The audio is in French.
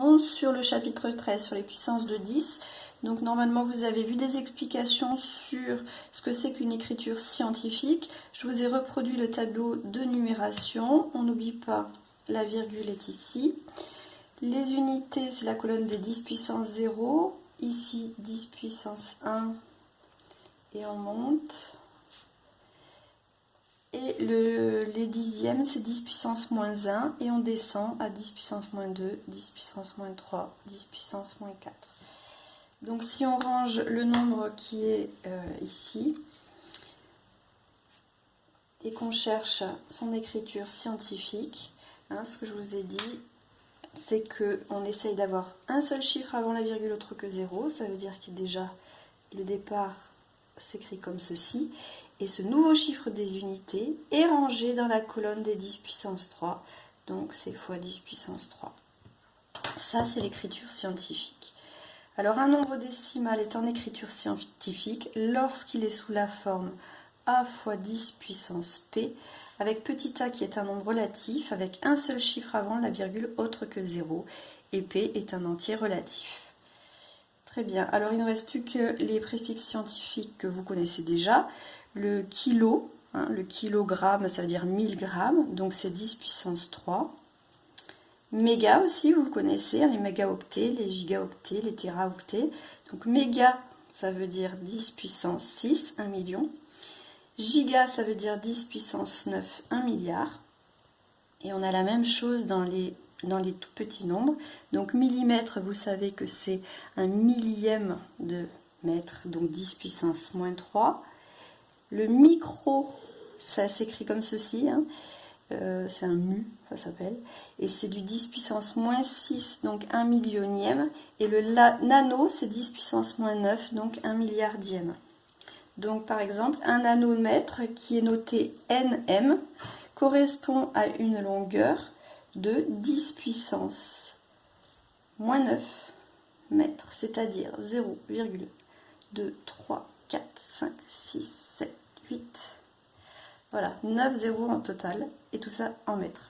leçon sur le chapitre 13, sur les puissances de 10. Donc normalement vous avez vu des explications sur ce que c'est qu'une écriture scientifique. Je vous ai reproduit le tableau de numération. On n'oublie pas, la virgule est ici. Les unités, c'est la colonne des 10 puissance 0. Ici 10 puissance 1 et on monte. Et les dixièmes, c'est 10 puissance moins 1 et on descend à 10 puissance moins 2, 10 puissance moins 3, 10 puissance moins 4. Donc si on range le nombre qui est ici et qu'on cherche son écriture scientifique, hein, ce que je vous ai dit, c'est qu'on essaye d'avoir un seul chiffre avant la virgule autre que 0. Ça veut dire que déjà le départ s'écrit comme ceci. Et ce nouveau chiffre des unités est rangé dans la colonne des 10 puissance 3. Donc c'est fois 10 puissance 3. Ça, c'est l'écriture scientifique. Alors, un nombre décimal est en écriture scientifique lorsqu'il est sous la forme a fois 10 puissance p, avec petit a qui est un nombre relatif, avec un seul chiffre avant la virgule autre que 0, et p est un entier relatif. Très bien, alors il ne reste plus que les préfixes scientifiques que vous connaissez déjà. Le kilo, hein, le kilogramme, ça veut dire 1000 grammes, donc c'est 10 puissance 3. Méga aussi, vous le connaissez, hein, les mégaoctets, les gigaoctets, les téraoctets. Donc méga, ça veut dire 10 puissance 6, 1 million. Giga, ça veut dire 10 puissance 9, 1 milliard. Et on a la même chose dans les tout petits nombres. Donc millimètre, vous savez que c'est un millième de mètre, donc 10 puissance moins 3. Le micro, ça s'écrit comme ceci, hein. C'est un mu, ça s'appelle, et c'est du 10 puissance moins 6, donc 1 millionième, et le nano, c'est 10 puissance moins 9, donc 1 milliardième. Donc par exemple, un nanomètre qui est noté nm correspond à une longueur de 10 puissance moins 9 mètres, c'est-à-dire 0,2, 3, 4, 5, 6, 7, 8... Voilà, 9 zéros en total, et tout ça en mètres.